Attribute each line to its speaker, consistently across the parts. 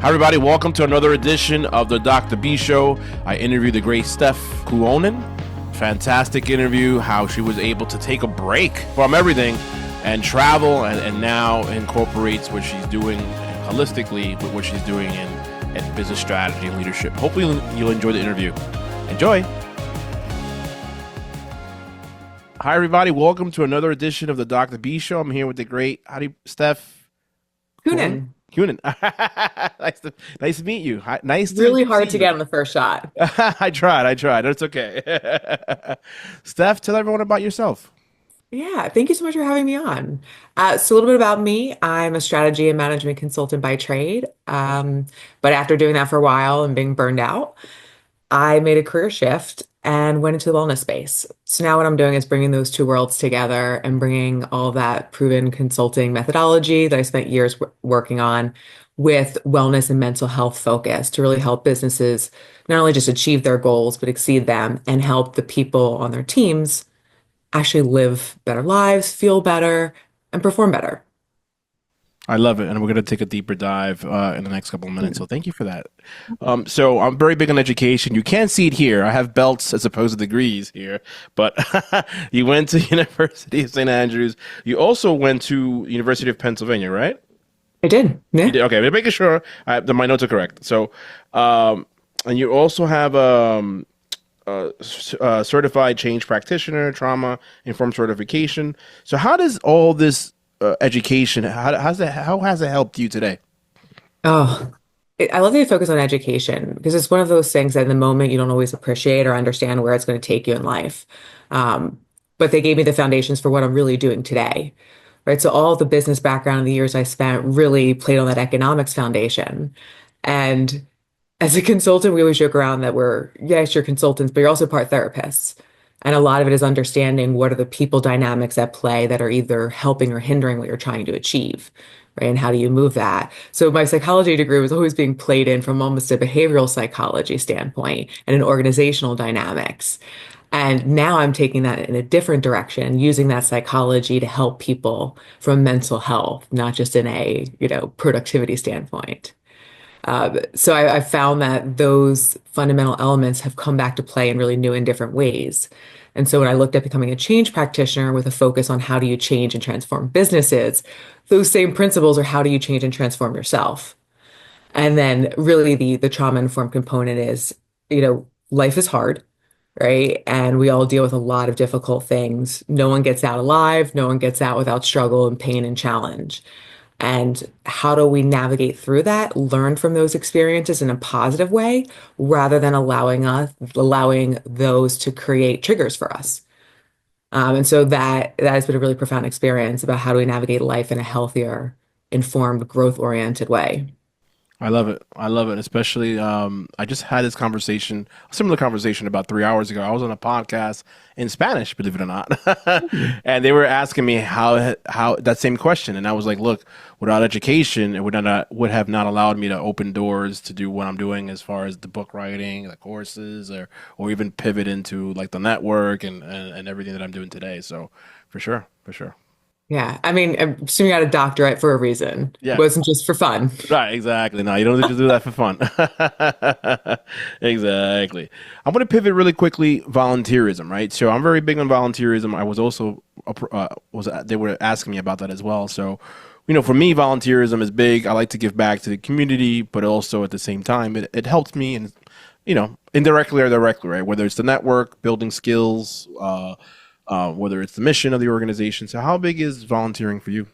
Speaker 1: Hi, everybody. Welcome to another edition of the Dr. B Show. I interviewed the great Stef Kuonen. Fantastic interview, how she was able to take a break from everything and travel and now incorporates what she's doing holistically with what she's doing in business strategy and leadership. Hopefully you'll enjoy the interview. Enjoy. Hi, everybody. Welcome to another edition of the Dr. B Show. I'm here with the great, Stef
Speaker 2: Kuonen.
Speaker 1: Kuonen. nice to meet you. Nice to
Speaker 2: Really hard
Speaker 1: see
Speaker 2: to
Speaker 1: you.
Speaker 2: get on the first shot.
Speaker 1: I tried. It's okay. Steph, tell everyone about yourself.
Speaker 2: Yeah, thank you so much for having me on. So a little bit about me. I'm a strategy and management consultant by trade. But after doing that for a while and being burned out, I made a career shift and went into the wellness space. So now what I'm doing is bringing those two worlds together and bringing all that proven consulting methodology that I spent years working on with wellness and mental health focus to really help businesses not only just achieve their goals, but exceed them and help the people on their teams actually live better lives, feel better, and perform better.
Speaker 1: I love it, and we're going to take a deeper dive in the next couple of minutes. So thank you for that. So I'm very big on education. You can't see it here. I have belts as opposed to degrees here, but you went to University of St. Andrews. You also went to University of Pennsylvania, right?
Speaker 2: I did. Yeah.
Speaker 1: You did? Okay, making sure that my notes are correct. So, and you also have certified change practitioner, trauma informed certification. So how does all this education, how has it helped you today?
Speaker 2: Oh, I love that you focus on education because it's one of those things that in the moment you don't always appreciate or understand where it's going to take you in life. But they gave me the foundations for what I'm really doing today, right? So all the business background and the years I spent really played on that economics foundation. And as a consultant, we always joke around that yes, you're consultants, but you're also part therapists. And a lot of it is understanding what are the people dynamics at play that are either helping or hindering what you're trying to achieve, right? And how do you move that? So my psychology degree was always being played in from almost a behavioral psychology standpoint and an organizational dynamics. And now I'm taking that in a different direction, using that psychology to help people from mental health, not just in a, productivity standpoint. So I found that those fundamental elements have come back to play in really new and different ways. And so when I looked at becoming a change practitioner with a focus on how do you change and transform businesses, those same principles are how do you change and transform yourself? And then really the trauma informed component is, life is hard, right? And we all deal with a lot of difficult things. No one gets out alive. No one gets out without struggle and pain and challenge. And how do we navigate through that, learn from those experiences in a positive way, rather than allowing those to create triggers for us. And so that has been a really profound experience about how do we navigate life in a healthier, informed, growth-oriented way.
Speaker 1: I love it. I love it. Especially, I just had this conversation, a similar conversation about 3 hours ago. I was on a podcast in Spanish, believe it or not. And they were asking me how that same question. And I was like, look, without education, it would have not allowed me to open doors to do what I'm doing as far as the book writing, the courses, or even pivot into like the network and everything that I'm doing today. So for sure, for sure.
Speaker 2: Yeah. I mean, I'm assuming you got a doctorate for a reason. It
Speaker 1: Yeah.
Speaker 2: wasn't just for fun.
Speaker 1: Right, exactly. No, you don't need to do that for fun. Exactly. I'm going to pivot really quickly. Volunteerism, right? So I'm very big on volunteerism. I was also they were asking me about that as well. So, for me, volunteerism is big. I like to give back to the community, but also at the same time, it helps me and indirectly or directly, right? Whether it's the network, building skills, whether it's the mission of the organization. So how big is volunteering for you?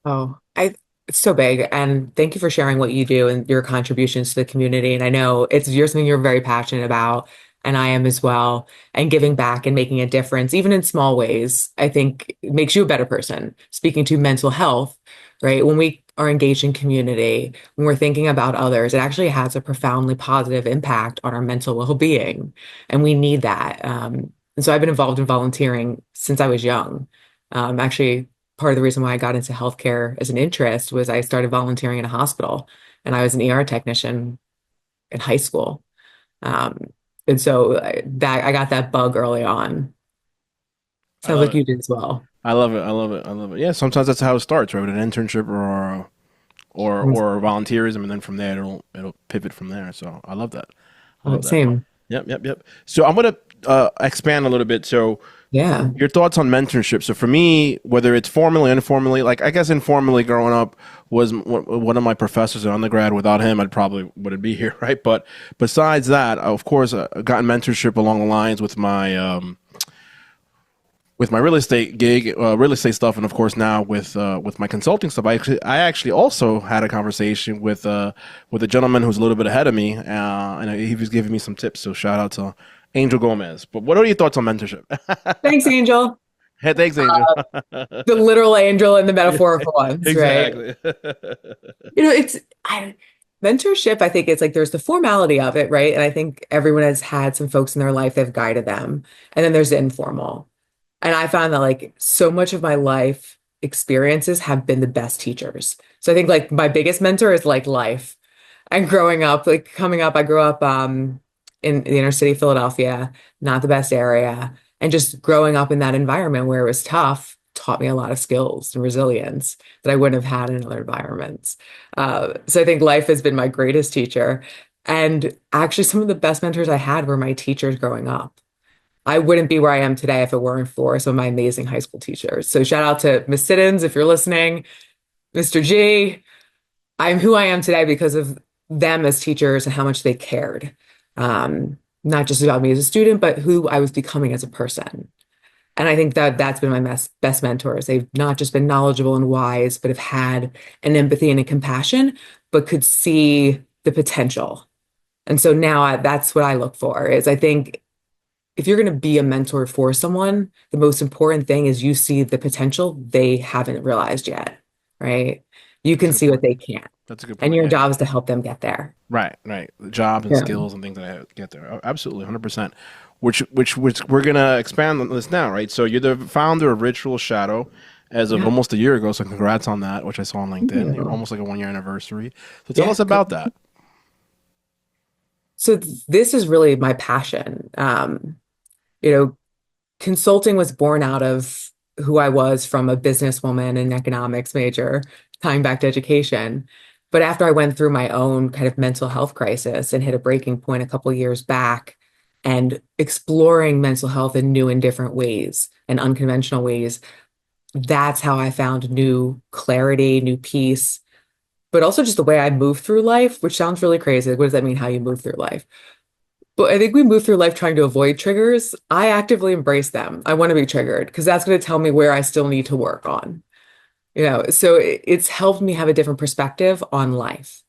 Speaker 2: Oh, it's so big. And thank you for sharing what you do and your contributions to the community. And I know you're something you're very passionate about, and I am as well. And giving back and making a difference, even in small ways, I think it makes you a better person. Speaking to mental health, right? When we are engaged in community, when we're thinking about others, it actually has a profoundly positive impact on our mental well-being. And we need that. And so I've been involved in volunteering since I was young. Actually, part of the reason why I got into healthcare as an interest was I started volunteering in a hospital and I was an ER technician in high school. Um, and so that I got that bug early on.
Speaker 1: I
Speaker 2: Sounds
Speaker 1: love
Speaker 2: like
Speaker 1: it.
Speaker 2: you did as well.
Speaker 1: I love it. I love it. I love it. Yeah, sometimes that's how it starts, right? With an internship or volunteerism, and then from there it'll pivot from there. So I love that. I love that.
Speaker 2: Same.
Speaker 1: Yep. So I'm gonna expand a little bit. So
Speaker 2: Yeah.
Speaker 1: your thoughts on mentorship. So for me, whether it's formally, informally, like I guess informally growing up was one of my professors in undergrad. Without him, I probably wouldn't be here, right? But besides that, of course, I gotten mentorship along the lines with my real estate gig, real estate stuff, and of course now with my consulting stuff. I actually also had a conversation with a gentleman who's a little bit ahead of me, and he was giving me some tips. So shout out to Angel Gomez. But what are your thoughts on mentorship?
Speaker 2: Thanks, Angel.
Speaker 1: Hey, thanks, Angel.
Speaker 2: The literal angel and the
Speaker 1: Yeah,
Speaker 2: metaphorical ones, right?
Speaker 1: exactly.
Speaker 2: You know, mentorship, I think it's like there's the formality of it, right? And I think everyone has had some folks in their life that have guided them. And then there's the informal. And I found that like so much of my life experiences have been the best teachers. So I think like my biggest mentor is like life. And growing up, like coming up, I grew up in the inner city of Philadelphia, not the best area. And just growing up in that environment where it was tough taught me a lot of skills and resilience that I wouldn't have had in other environments. So I think life has been my greatest teacher. And actually, some of the best mentors I had were my teachers growing up. I wouldn't be where I am today if it weren't for some of my amazing high school teachers. So shout out to Miss Siddons if you're listening, Mr. G. I'm who I am today because of them as teachers and how much they cared. Not just about me as a student, but who I was becoming as a person. And I think that that's been my best mentors. They've not just been knowledgeable and wise, but have had an empathy and a compassion, but could see the potential. And so now that's what I look for is I think if you're going to be a mentor for someone, the most important thing is you see the potential they haven't realized yet, right? You
Speaker 1: That's
Speaker 2: can
Speaker 1: a good
Speaker 2: see what
Speaker 1: point.
Speaker 2: they can't.
Speaker 1: That's a good
Speaker 2: And
Speaker 1: point.
Speaker 2: your
Speaker 1: Yeah.
Speaker 2: job is to help them get there.
Speaker 1: Right. The jobs and
Speaker 2: Yeah.
Speaker 1: skills and things that I get there. Absolutely, 100%. Which we're gonna expand on this now, right? So you're the founder of Ritual Shadow as of
Speaker 2: Yeah.
Speaker 1: almost a year ago. So congrats on that, which I saw on
Speaker 2: Thank
Speaker 1: LinkedIn. You're
Speaker 2: you.
Speaker 1: almost like a 1 year anniversary. So tell
Speaker 2: Yeah.
Speaker 1: us about that.
Speaker 2: So this is really my passion. You know, consulting was born out of who I was from a businesswoman and economics major, tying back to education. But after I went through my own kind of mental health crisis and hit a breaking point a couple years back and exploring mental health in new and different ways and unconventional ways, that's how I found new clarity, new peace, but also just the way I move through life, which sounds really crazy. Like, what does that mean, how you move through life? But I think we move through life trying to avoid triggers. I actively embrace them. I want to be triggered because that's going to tell me where I still need to work on. So it's helped me have a different perspective on life.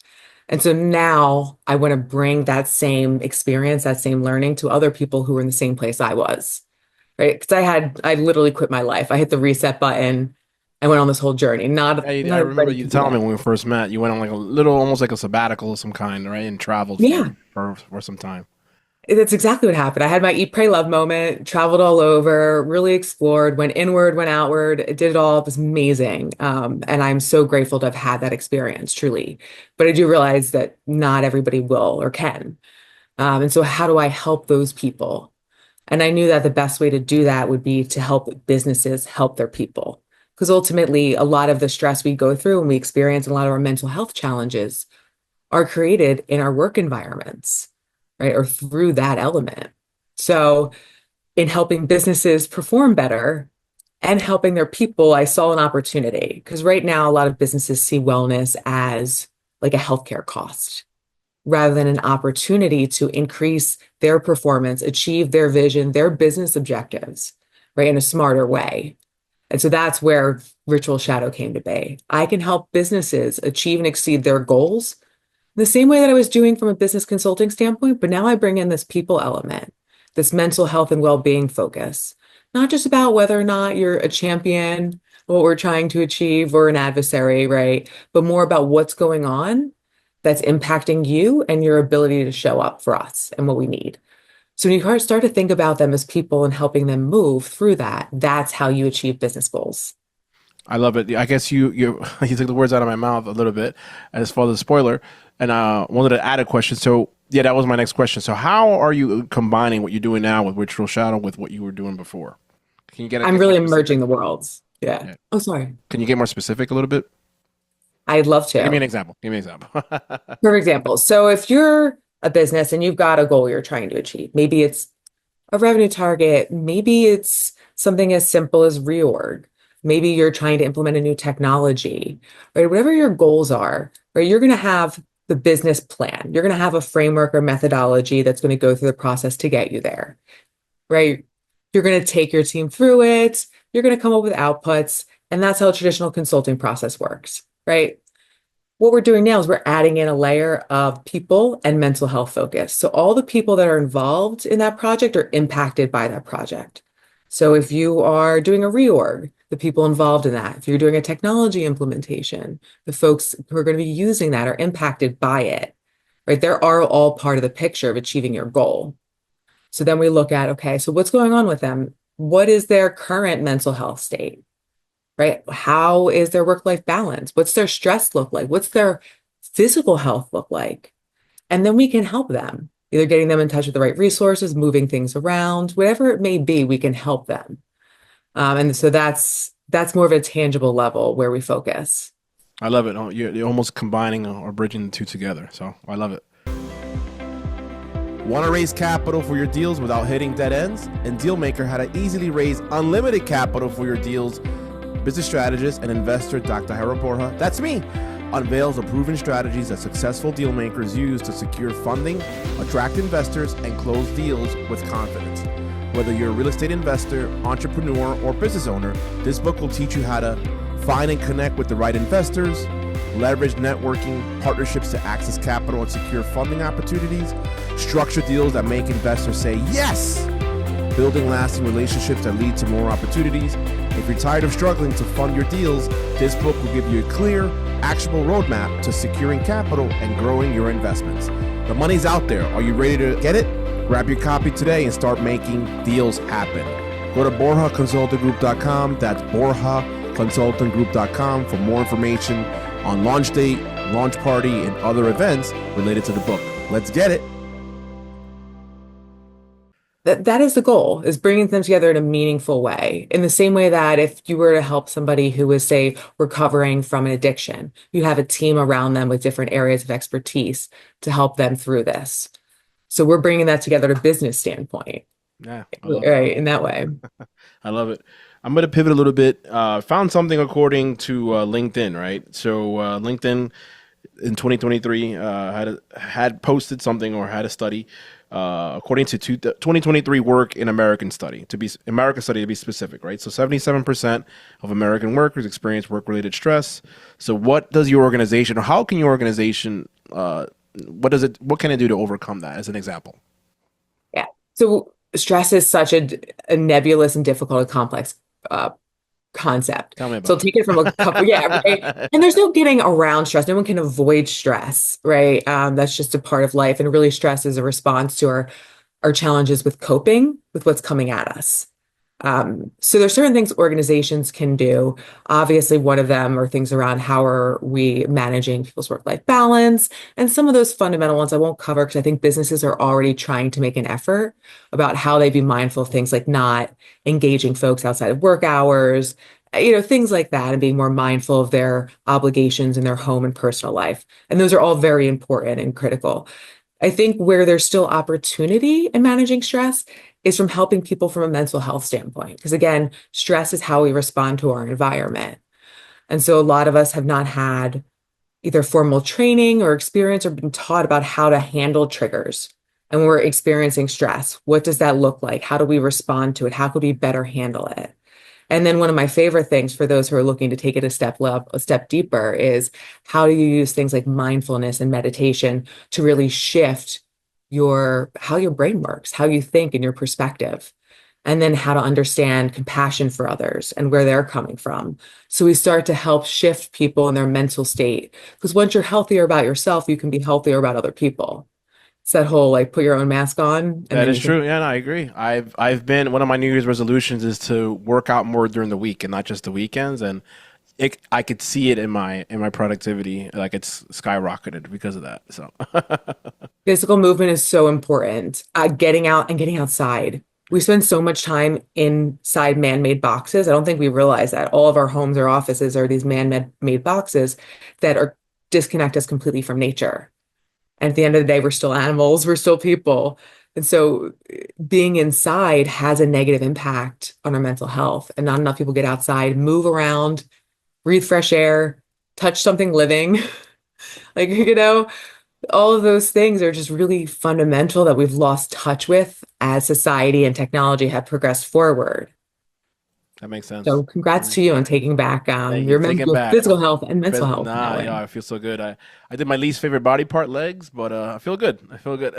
Speaker 2: And so now I want to bring that same experience, that same learning to other people who are in the same place I was, right? Because I literally quit my life. I hit the reset button. I went on this whole journey.
Speaker 1: Yeah, I
Speaker 2: Not
Speaker 1: remember
Speaker 2: everybody
Speaker 1: you
Speaker 2: can do
Speaker 1: telling me
Speaker 2: that.
Speaker 1: when we first met, you went on like a little, almost like a sabbatical of some kind, right? And traveled
Speaker 2: Yeah.
Speaker 1: for some time.
Speaker 2: That's exactly what happened. I had my eat, pray, love moment, traveled all over, really explored, went inward, went outward, did it all. It was amazing. And I'm so grateful to have had that experience, truly. But I do realize that not everybody will or can. And so, how do I help those people? And I knew that the best way to do that would be to help businesses help their people. Because ultimately, a lot of the stress we go through and we experience, and a lot of our mental health challenges are created in our work environments, right? Or through that element. So, in helping businesses perform better and helping their people, I saw an opportunity because right now, a lot of businesses see wellness as like a healthcare cost rather than an opportunity to increase their performance, achieve their vision, their business objectives, right? In a smarter way. And so that's where Ritual Shadow came to be. I can help businesses achieve and exceed their goals the same way that I was doing from a business consulting standpoint, but now I bring in this people element, this mental health and well-being focus, not just about whether or not you're a champion, what we're trying to achieve, or an adversary, right? But more about what's going on that's impacting you and your ability to show up for us and what we need. So when you start to think about them as people and helping them move through that, that's how you achieve business goals.
Speaker 1: I love it. I guess you you took the words out of my mouth a little bit as far as the spoiler, and wanted to add a question. So yeah, that was my next question. So how are you combining what you're doing now with Ritual Shadow with what you were doing before? Can you
Speaker 2: I'm
Speaker 1: get more
Speaker 2: really
Speaker 1: specific?
Speaker 2: merging the worlds. Yeah.
Speaker 1: Yeah.
Speaker 2: Oh, sorry.
Speaker 1: Can you get more specific a little bit?
Speaker 2: I'd love
Speaker 1: Give me
Speaker 2: to.
Speaker 1: an example. Give me an example.
Speaker 2: For example, so if you're a business and you've got a goal you're trying to achieve, maybe it's a revenue target, maybe it's something as simple as reorg, maybe you're trying to implement a new technology, right? Whatever your goals are, right? You're going to have the business plan. You're going to have a framework or methodology that's going to go through the process to get you there, right? You're going to take your team through it. You're going to come up with outputs, and that's how a traditional consulting process works, right? What we're doing now is we're adding in a layer of people and mental health focus. So all the people that are involved in that project are impacted by that project. So if you are doing a reorg, the people involved in that, if you're doing a technology implementation, the folks who are going to be using that are impacted by it, right? They're all part of the picture of achieving your goal. So then we look at, okay, so what's going on with them? What is their current mental health state? Right? How is their work-life balance? What's their stress look like? What's their physical health look like? And then we can help them, either getting them in touch with the right resources, moving things around, whatever it may be, we can help them. And so that's more of a tangible level where we focus.
Speaker 1: I love it. Oh, you're almost combining or bridging the two together. So I love it. Want to raise capital for your deals without hitting dead ends? And Dealmaker had to easily raise unlimited capital for your deals. Business strategist and investor Dr. Harold Borja, that's me, unveils the proven strategies that successful deal makers use to secure funding, attract investors, and close deals with confidence. Whether you're a real estate investor, entrepreneur, or business owner, this book will teach you how to find and connect with the right investors, leverage networking, partnerships to access capital and secure funding opportunities, structure deals that make investors say yes, building lasting relationships that lead to more opportunities. If you're tired of struggling to fund your deals, this book will give you a clear, actionable roadmap to securing capital and growing your investments. The money's out there. Are you ready to get it? Grab your copy today and start making deals happen. Go to BorjaConsultingGroup.com. That's BorjaConsultingGroup.com for more information on launch date, launch party, and other events related to the book. Let's get it.
Speaker 2: That is the goal, is bringing them together in a meaningful way. In the same way that if you were to help somebody who was, say, recovering from an addiction, you have a team around them with different areas of expertise to help them through this. So we're bringing that together to business standpoint,
Speaker 1: Yeah, I love it.
Speaker 2: right? In that way.
Speaker 1: I love it. I'm going to pivot a little bit. Found something according to LinkedIn, right? So LinkedIn in 2023 had posted something or had a study according to 2023 work in American study to be specific, right? So 77% of American workers experience work-related stress. So what does your organization, or how can your organization, what can it do to overcome that, as an example?
Speaker 2: Yeah. So stress is such a nebulous and difficult and complex concept.
Speaker 1: Tell me
Speaker 2: So
Speaker 1: about
Speaker 2: take it from a couple, yeah, right.
Speaker 1: it.
Speaker 2: And there's no getting around stress. No one can avoid stress, right? That's just a part of life. And really, stress is a response to our challenges with coping with what's coming at us. So there's certain things organizations can do. Obviously, one of them are things around how are we managing people's work-life balance, and some of those fundamental ones I won't cover because I think businesses are already trying to make an effort about how they be mindful of things like not engaging folks outside of work hours, things like that, and being more mindful of their obligations in their home and personal life. And those are all very important and critical. I think where there's still opportunity in managing stress is from helping people from a mental health standpoint. Because again, stress is how we respond to our environment. And so a lot of us have not had either formal training or experience or been taught about how to handle triggers. And when we're experiencing stress, what does that look like? How do we respond to it? How could we better handle it? And then one of my favorite things for those who are looking to take it a step deeper is how do you use things like mindfulness and meditation to really shift how your brain works, how you think and your perspective, and then how to understand compassion for others and where they're coming from. So we start to help shift people in their mental state. Because once you're healthier about yourself, you can be healthier about other people. It's that whole like put your own mask on and
Speaker 1: That
Speaker 2: then
Speaker 1: is
Speaker 2: you can.
Speaker 1: true. Yeah, no, I agree. I've been one of my New Year's resolutions is to work out more during the week and not just the weekends. And I could see it in my productivity, like it's skyrocketed because of that. So
Speaker 2: Physical movement is so important. Getting out and getting outside. We spend so much time inside man-made boxes. I don't think we realize that all of our homes or offices are these man-made boxes that are disconnect us completely from nature. And at the end of the day, we're still animals, we're still people. And so being inside has a negative impact on our mental health. And not enough people get outside, move around, breathe fresh air, touch something living. Like, all of those things are just really fundamental that we've lost touch with as society and technology have progressed forward.
Speaker 1: That makes sense.
Speaker 2: So congrats to you on taking back
Speaker 1: Thank you.
Speaker 2: your
Speaker 1: Take it
Speaker 2: mental,
Speaker 1: back.
Speaker 2: physical health and mental health in that
Speaker 1: Nah,
Speaker 2: way.
Speaker 1: yeah, I feel so good. I did my least favorite body part, legs, but I feel good. I feel good.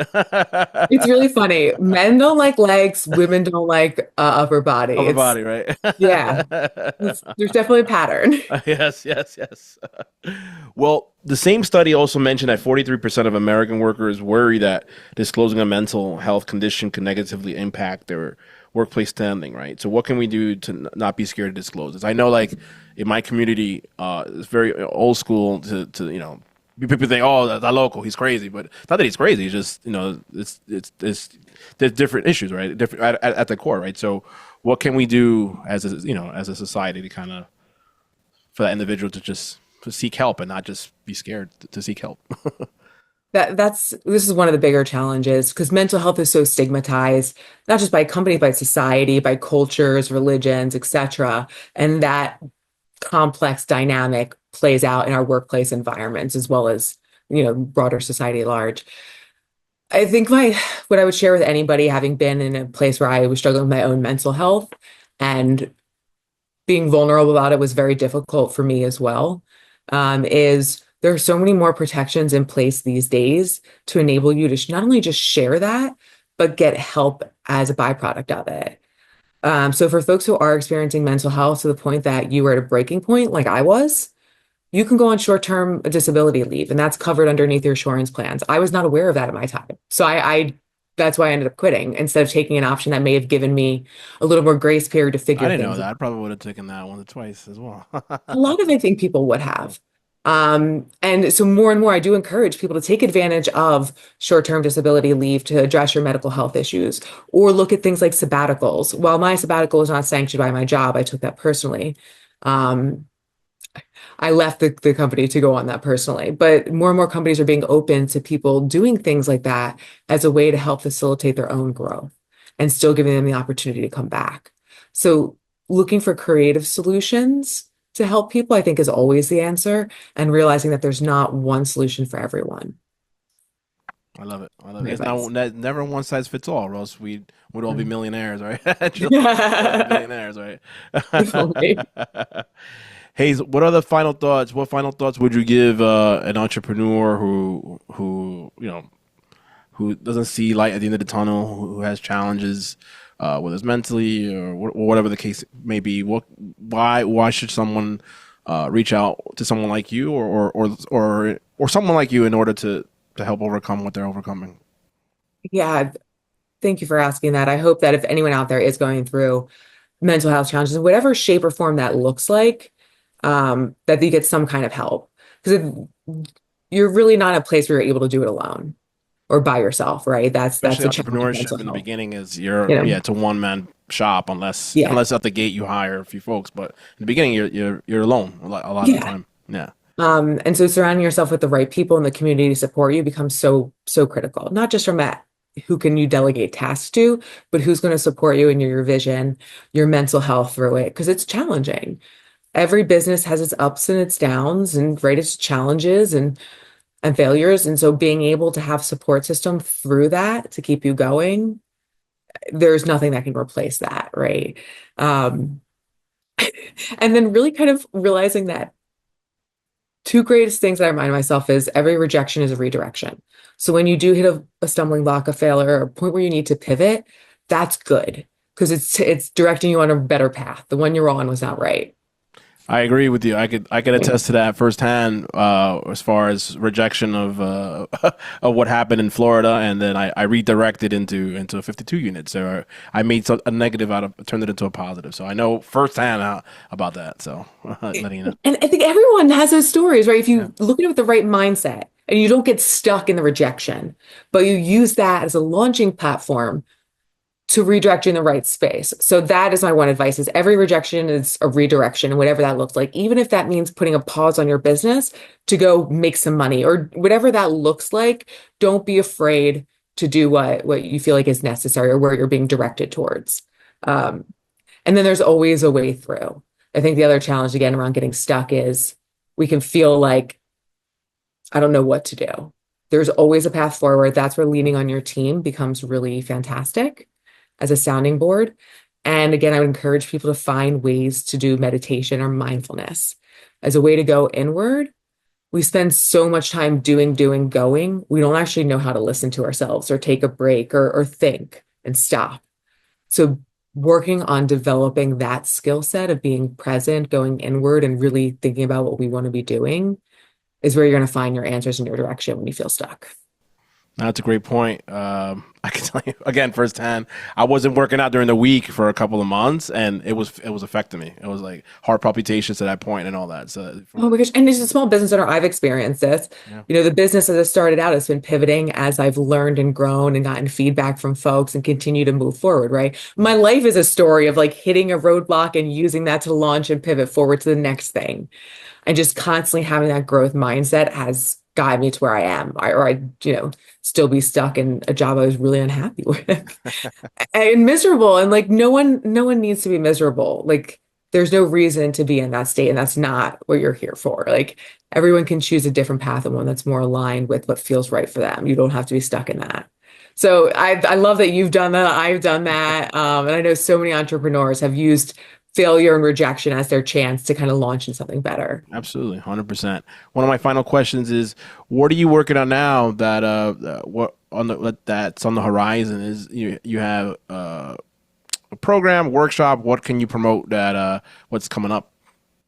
Speaker 2: It's really funny. Men don't like legs, women don't like upper body.
Speaker 1: Upper
Speaker 2: It's
Speaker 1: body, right?
Speaker 2: yeah, there's definitely a pattern.
Speaker 1: Yes, yes, yes. Well, the same study also mentioned that 43% of American workers worry that disclosing a mental health condition could negatively impact their workplace standing, right? So, what can we do to not be scared to disclose this? I know, like, in my community, it's very old school to people think, oh, that local, he's crazy, but not that he's crazy. It's just, it's there's different issues, right? Different at the core, right? So, what can we do as a as a society to kind of for that individual to just to seek help and not just be scared to seek help?
Speaker 2: This is one of the bigger challenges because mental health is so stigmatized, not just by companies, by society, by cultures, religions, etc. And that complex dynamic plays out in our workplace environments as well as, broader society at large. I think what I would share with anybody having been in a place where I was struggling with my own mental health and being vulnerable about it was very difficult for me as well, is there are so many more protections in place these days to enable you to not only just share that, but get help as a byproduct of it. So for folks who are experiencing mental health to the point that you were at a breaking point, like I was, you can go on short-term disability leave, and that's covered underneath your insurance plans. I was not aware of that at my time. So I that's why I ended up quitting instead of taking an option that may have given me a little more grace period to
Speaker 1: I
Speaker 2: figure
Speaker 1: didn't know
Speaker 2: things out.
Speaker 1: that. I probably would have taken that one or twice as well.
Speaker 2: A lot of I think people would have. And so more and more, I do encourage people to take advantage of short-term disability leave to address your medical health issues or look at things like sabbaticals. While my sabbatical was not sanctioned by my job, I took that personally. Um, I left the company to go on that personally, but more and more companies are being open to people doing things like that as a way to help facilitate their own growth and still giving them the opportunity to come back. So looking for creative solutions to help people, I think, is always the answer, and realizing that there's not one solution for everyone.
Speaker 1: I love it. I love
Speaker 2: My
Speaker 1: it. It's not
Speaker 2: advice.
Speaker 1: never one size fits all, or else we would all be
Speaker 2: Mm.
Speaker 1: millionaires, right? We'd all be millionaires, right?
Speaker 2: If only.
Speaker 1: Hey, so what are the final thoughts? What final thoughts would you give an entrepreneur who who doesn't see light at the end of the tunnel, who has challenges, whether it's mentally or whatever the case may be? Why should someone reach out to someone like you or someone like you in order to help overcome what they're overcoming?
Speaker 2: Yeah, thank you for asking that. I hope that if anyone out there is going through mental health challenges, in whatever shape or form that looks like, that you get some kind of help. Because you're really not in a place where you're able to do it alone or by yourself, right? That's
Speaker 1: Especially
Speaker 2: a challenge of mental
Speaker 1: entrepreneurship in the
Speaker 2: health.
Speaker 1: beginning is
Speaker 2: You
Speaker 1: yeah,
Speaker 2: know,
Speaker 1: it's a one man shop
Speaker 2: yeah,
Speaker 1: unless at the gate you hire a few folks, but in the beginning you're alone a lot of the
Speaker 2: yeah.
Speaker 1: time. Yeah.
Speaker 2: And so surrounding yourself with the right people in the community to support you becomes so critical. Not just from that, who can you delegate tasks to, but who's going to support you in your vision, your mental health through it, because it's challenging. Every business has its ups and its downs and right its challenges and failures. And so being able to have support system through that to keep you going, there's nothing that can replace that, right? Um, and then really kind of realizing that two greatest things that I remind myself is every rejection is a redirection. So when you do hit a stumbling block, a failure, or a point where you need to pivot, that's good because it's directing you on a better path. The one you're on was not right.
Speaker 1: I agree with you. I could
Speaker 2: Yeah.
Speaker 1: attest to that firsthand as far as rejection of of what happened in Florida, and then I redirected into a 52 unit. So I made a negative out of turned it into a positive. So I know firsthand about that. So letting you know.
Speaker 2: And I think everyone has those stories, right? If
Speaker 1: Yeah.
Speaker 2: you look at it with the right mindset and you don't get stuck in the rejection, but you use that as a launching platform to redirect you in the right space. So that is my one advice is every rejection is a redirection, whatever that looks like, even if that means putting a pause on your business to go make some money or whatever that looks like. Don't be afraid to do what you feel like is necessary or where you're being directed towards. Um, and then there's always a way through. I think the other challenge again around getting stuck is we can feel like, I don't know what to do. There's always a path forward. That's where leaning on your team becomes really fantastic as a sounding board. And again, I would encourage people to find ways to do meditation or mindfulness as a way to go inward. We spend so much time doing, going. We don't actually know how to listen to ourselves or take a break or think and stop. So working on developing that skill set of being present, going inward, and really thinking about what we want to be doing is where you're going to find your answers in your direction when you feel stuck.
Speaker 1: That's a great point. I can tell you again firsthand. I wasn't working out during the week for a couple of months, and it was affecting me. It was like heart palpitations at that point and all that. So,
Speaker 2: Oh my gosh! And as a small business owner, I've experienced this.
Speaker 1: yeah.
Speaker 2: The business as it started out has been pivoting as I've learned and grown and gotten feedback from folks and continue to move forward. Right, my life is a story of like hitting a roadblock and using that to launch and pivot forward to the next thing. And just constantly having that growth mindset has guided me to where I am, or I still be stuck in a job I was really unhappy with and miserable. And like, no one needs to be miserable. Like, there's no reason to be in that state. And that's not what you're here for. Like, everyone can choose a different path and one that's more aligned with what feels right for them. You don't have to be stuck in that. So I love that you've done that. I've done that. And I know so many entrepreneurs have used failure and rejection as their chance to kind of launch in something better.
Speaker 1: Absolutely, 100%. One of my final questions is, what are you working on now that's on the horizon? Is you have a program, workshop? What can you promote that what's coming up?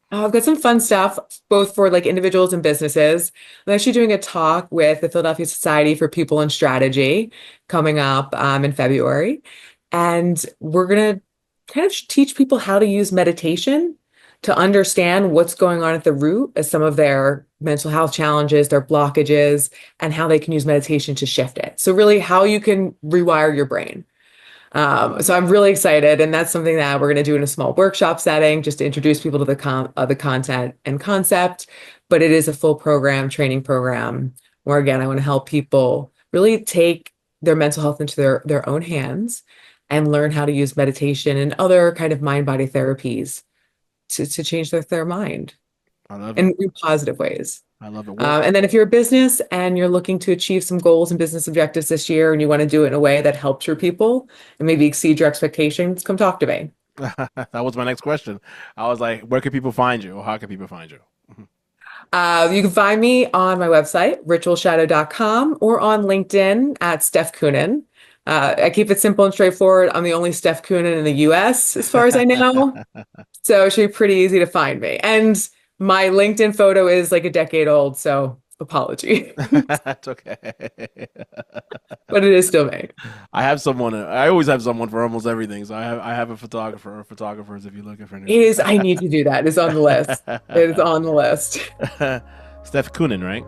Speaker 2: I've got some fun stuff, both for like individuals and businesses. I'm actually doing a talk with the Philadelphia Society for People and Strategy coming up in February. And we're going to kind of teach people how to use meditation to understand what's going on at the root of some of their mental health challenges, their blockages, and how they can use meditation to shift it. So really how you can rewire your brain. So I'm really excited. And that's something that we're going to do in a small workshop setting, just to introduce people to the content and concept. But it is a full program, training program, where again, I want to help people really take their mental health into their own hands and learn how to use meditation and other kind of mind-body therapies to change their mind in positive ways.
Speaker 1: I love it.
Speaker 2: And then if you're a business and you're looking to achieve some goals and business objectives this year and you want to do it in a way that helps your people and maybe exceed your expectations, come talk to me.
Speaker 1: That was my next question. I was like, where can people find you, or how can people find you?
Speaker 2: You can find me on my website, ritualshadow.com, or on LinkedIn at Stef Kuonen. I keep it simple and straightforward. I'm the only Stef Kuonen in the US, as far as I know. So it should be pretty easy to find me. And my LinkedIn photo is like a decade old, so apology.
Speaker 1: That's okay.
Speaker 2: But it is still me.
Speaker 1: I always have someone for almost everything. So I have a photographer or photographers if you're looking for anything.
Speaker 2: I need to do that. It's on the list. It is on the list.
Speaker 1: Stef Kuonen, right?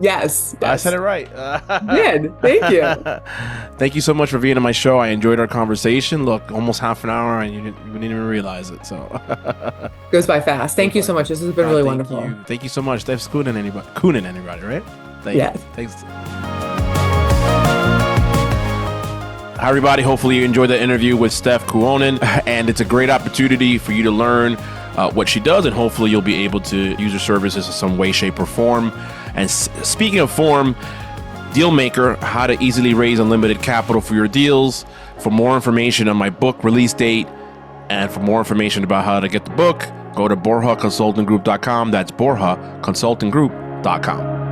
Speaker 2: Yes.
Speaker 1: I said it right.
Speaker 2: Good. Thank you.
Speaker 1: Thank you so much for being on my show. I enjoyed our conversation. Look, almost half an hour, and you didn't even realize it. So
Speaker 2: goes by fast. Thank you so much. This has been really wonderful.
Speaker 1: Thank you so much. Stef Kuonen, anybody, right? Thank you. Thanks. Hi, everybody. Hopefully you enjoyed the interview with Stef Kuonen, and it's a great opportunity for you to learn what she does, and hopefully you'll be able to use her services in some way, shape, or form. And speaking of form, Dealmaker, how to easily raise unlimited capital for your deals. For more information on my book release date, and for more information about how to get the book, go to borjaconsultinggroup.com. That's borjaconsultinggroup.com.